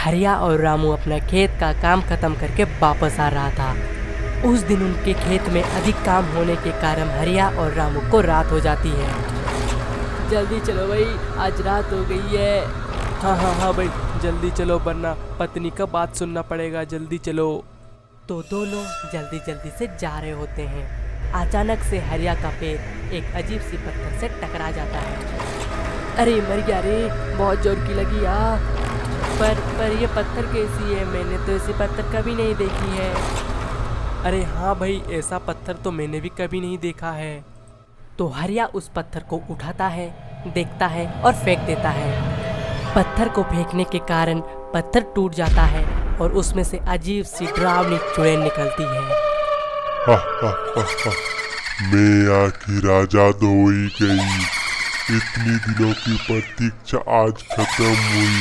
हरिया और रामू अपना खेत का काम खत्म करके वापस आ रहा था। उस दिन उनके खेत में अधिक काम होने के कारण हरिया और रामू को रात हो जाती है। जल्दी चलो भाई, आज रात हो गई है। हाँ भाई, जल्दी चलो वरना पत्नी का बात सुनना पड़ेगा, जल्दी चलो। तो दोनों जल्दी जल्दी से जा रहे होते हैं। अचानक से हरिया का पैर एक अजीब सी पत्थर से टकरा जाता है। अरे मर गया रे, बहुत जोर की लगी यार। पर ये पत्थर कैसी है? मैंने तो ऐसी पत्थर कभी नहीं देखी है। अरे हाँ भाई, ऐसा पत्थर तो मैंने भी कभी नहीं देखा है। तो हरिया उस पत्थर को उठाता है, देखता है और फेंक देता है। पत्थर को फेंकने के कारण पत्थर टूट जाता है और उसमें से अजीब सी डरावनी चुड़ैल निकलती है। मैं आखिर आजाद हो ही गई। इतनी दिनों की प्रतीक्षा आज खत्म हुई।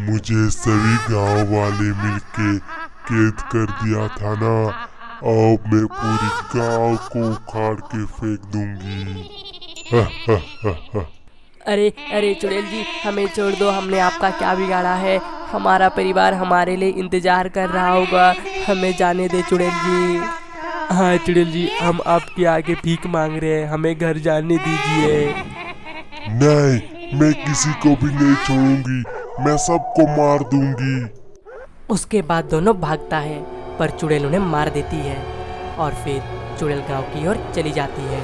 मुझे सभी गांव वाले मिलके कैद कर दिया था ना, अब मैं पूरी गांव को उखाड़ के फेंक दूंगी। अरे चुड़ैल जी, हमें छोड़ दो, हमने आपका क्या बिगाड़ा है? हमारा परिवार हमारे लिए इंतजार कर रहा होगा, हमें जाने दे चुड़ैल जी। हाँ चुड़ैल जी, हम आपके आगे भीख मांग रहे हैं, हमें घर जाने दीजिए। नहीं, मैं किसी को भी नहीं छोड़ूंगी, मैं सबको मार दूंगी। उसके बाद दोनों भागता है, पर चुड़ैल उन्हें मार देती है और फिर चुड़ैल गांव की ओर चली जाती है।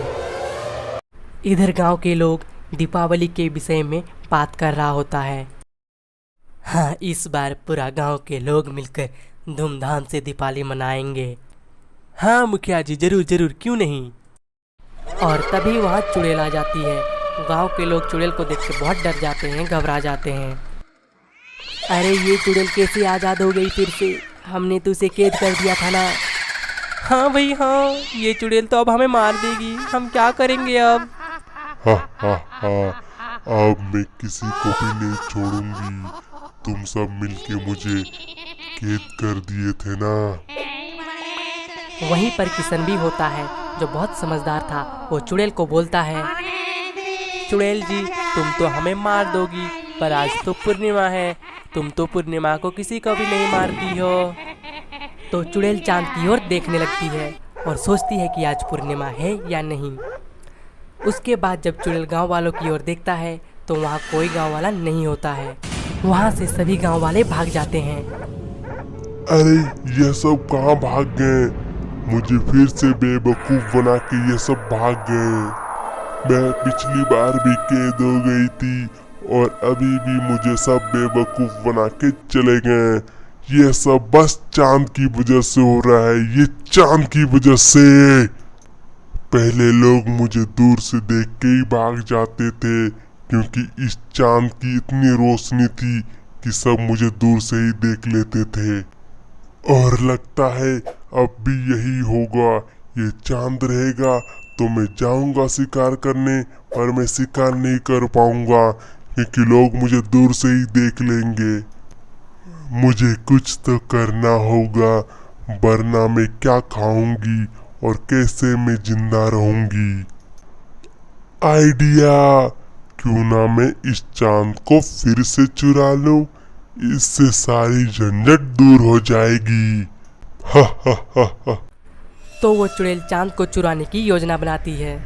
इधर गांव के लोग दीपावली के विषय में बात कर रहा होता है। हाँ, इस बार पूरा गांव के लोग मिलकर धूमधाम से दीपावली मनाएंगे। हाँ मुखिया जी, जरूर जरूर, क्यों नहीं। और तभी वहाँ चुड़ैल आ जाती है। गांव के लोग चुड़ैल को देख के बहुत डर जाते हैं, घबरा जाते हैं। अरे ये चुड़ैल कैसे आज़ाद हो गई फिर से? हमने तो उसे कैद कर दिया था ना। हाँ भाई हाँ, ये चुड़ैल तो अब हमें मार देगी, हम क्या करेंगे अब? अब मैं किसी को भी नहीं छोड़ूंगी। तुम सब मिलके मुझे कैद कर दिए थे ना। वहीं पर किशन भी होता है, जो बहुत समझदार था। वो चुड़ैल को बोलता है, चुड़ैल जी, तुम तो हमें मार दोगी, पर आज तो पूर्णिमा है, तुम तो पूर्णिमा को किसी को भी नहीं मारती हो। तो चुड़ैल चांद की ओर देखने लगती है और सोचती है कि आज पूर्णिमा है या नहीं। उसके बाद जब चुड़ैल गांव वालों की ओर देखता है तो वहाँ कोई गांव वाला नहीं होता है। वहाँ से सभी गांव वाले भाग जाते हैं। अरे ये सब कहाँ भाग गए? मुझे फिर से बेवकूफ बना के ये सब भाग गए। मैं पिछली बार भी कैद हो गई थी और अभी भी मुझे सब बेवकूफ बना के चले गए। ये सब बस चांद की वजह से हो रहा है, ये चांद की वजह से। पहले लोग मुझे दूर से देख के ही भाग जाते थे, क्योंकि इस चांद की इतनी रोशनी थी कि सब मुझे दूर से ही देख लेते थे। और लगता है अब भी यही होगा। ये चांद रहेगा तो मैं जाऊंगा शिकार करने, पर मैं शिकार नहीं कर पाऊंगा क्योंकि लोग मुझे दूर से ही देख लेंगे। मुझे कुछ तो करना होगा, वरना मैं क्या खाऊंगी और कैसे मैं जिंदा रहूंगी। आइडिया, क्यों ना मैं इस चांद को फिर से चुरा लूं, इससे सारी झंझट दूर हो जाएगी। हा। तो वो चुड़ैल चांद को चुराने की योजना बनाती है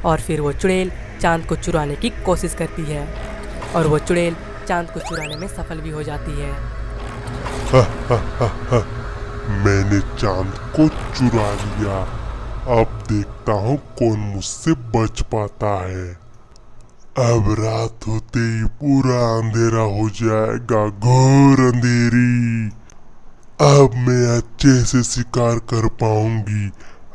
और फिर वो चुड़ैल चांद को चुराने की कोशिश करती है और वो चुड़ैल चांद को चुराने में सफल भी हो जाती है। मैंने चांद को चुरा लिया, अब देखता हूँ कौन मुझसे बच पाता है। अब रात होते ही पूरा अंधेरा हो जाएगा, घोर अंधेरी। अब मैं अच्छे से शिकार कर पाऊंगी।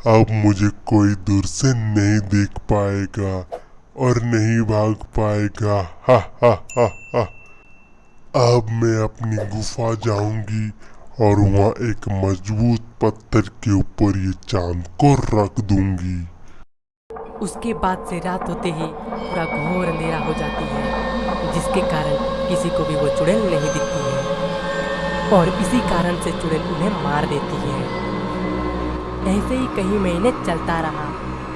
अब मुझे कोई दूर से नहीं देख पाएगा और नहीं भाग पाएगा। हा। अब मैं अपनी गुफा जाऊंगी और वहाँ एक मजबूत पत्थर के ऊपर ये चांद को रख दूंगी। उसके बाद से रात होते ही पूरा घोर अंधेरा हो जाती है, जिसके कारण किसी को भी वो चुड़ैल नहीं दिखती है और इसी कारण से चुड़ैल उन्हें मार देती है। ऐसे ही कई महीने चलता रहा।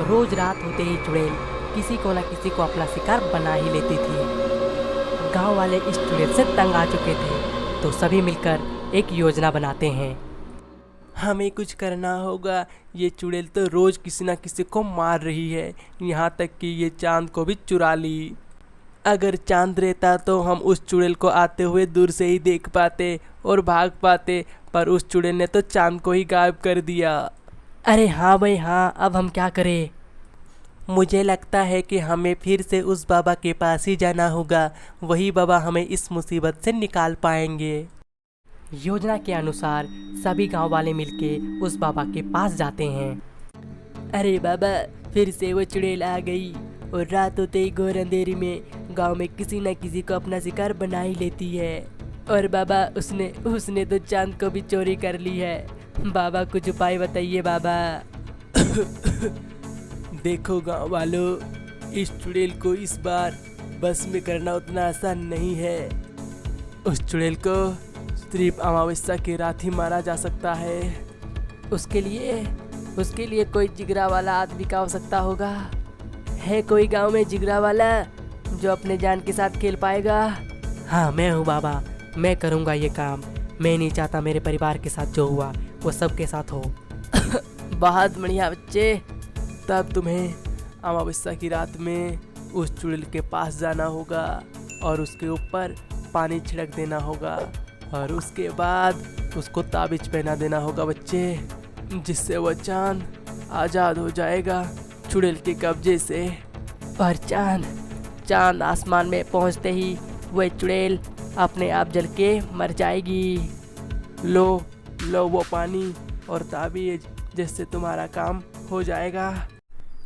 रोज रात होते ही चुड़ैल किसी को न किसी को अपना शिकार बना ही लेती थी। गांव गांव वाले इस चुड़ैल से तंग आ चुके थे, तो सभी मिलकर एक योजना बनाते हैं। हमें कुछ करना होगा, ये चुड़ैल तो रोज किसी न किसी को मार रही है, यहाँ तक कि ये चांद को भी चुरा ली। अगर चांद रहता तो हम उस चुड़ैल को आते हुए दूर से ही देख पाते और भाग पाते, पर उस चुड़ैल ने तो चांद को ही गायब कर दिया। अरे हाँ भाई हाँ, अब हम क्या करें? मुझे लगता है कि हमें फिर से उस बाबा के पास ही जाना होगा, वही बाबा हमें इस मुसीबत से निकाल पाएंगे। योजना के अनुसार सभी गांव वाले मिलके उस बाबा के पास जाते हैं। अरे बाबा, फिर से वो चुड़ैल आ गई और रात होते ही घोर अंधेरी में गांव में किसी न किसी को अपना शिकार बना ही लेती है। और बाबा उसने तो चांद को भी चोरी कर ली है। बाबा कुछ उपाय बताइए बाबा। देखो गांव वालों, इस चुड़ैल को इस बार बस में करना उतना आसान नहीं है। उस चुड़ैल को सिर्फ अमावस्या की रात ही मारा जा सकता है। उसके लिए कोई जिगरा वाला आदमी का हो सकता होगा। है कोई गांव में जिगरा वाला जो अपने जान के साथ खेल पाएगा? हाँ मैं हूँ बाबा, मैं करूँगा ये काम। मैं नहीं चाहता मेरे परिवार के साथ जो हुआ वो सबके साथ हो। बहुत बढ़िया बच्चे। तब तुम्हें अमावस्या की रात में उस चुड़ैल के पास जाना होगा और उसके ऊपर पानी छिड़क देना होगा, और उसके बाद उसको ताबीज पहना देना होगा बच्चे, जिससे वह चांद आज़ाद हो जाएगा चुड़ैल के कब्जे से। और चांद आसमान में पहुंचते ही वह चुड़ैल अपने आप जल के मर जाएगी। लो वो पानी और ताबीज, जिससे तुम्हारा काम हो जाएगा।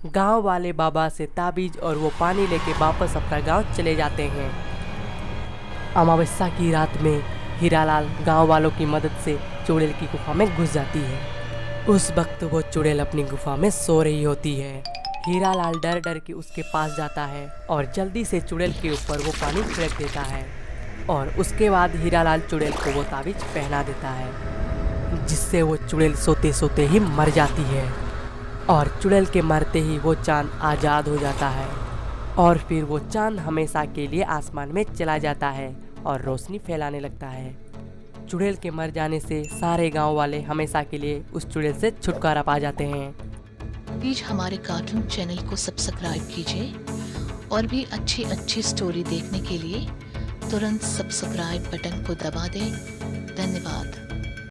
गांव वाले बाबा से ताबीज और वो पानी लेके वापस अपना गांव चले जाते हैं। अमावस्या की रात में हीरालाल गांव वालों की मदद से चुड़ैल की गुफा में घुस जाती है। उस वक्त वो चुड़ैल अपनी गुफा में सो रही होती है। हीरालाल डर डर के उसके पास जाता है और जल्दी से चुड़ैल के ऊपर वो पानी छिड़क देता है, और उसके बाद हीरालाल चुड़ैल को वो ताबीज पहना देता है, जिससे वो चुड़ैल सोते सोते ही मर जाती है। और चुड़ैल के मरते ही वो चांद आज़ाद हो जाता है, और फिर वो चांद हमेशा के लिए आसमान में चला जाता है और रोशनी फैलाने लगता है। चुड़ैल के मर जाने से सारे गांव वाले हमेशा के लिए उस चुड़ैल से छुटकारा पा जाते हैं। प्लीज हमारे कार्टून चैनल को सब्सक्राइब कीजिए और भी अच्छी स्टोरी देखने के लिए तुरंत सब्सक्राइब बटन को दबा दें। धन्यवाद।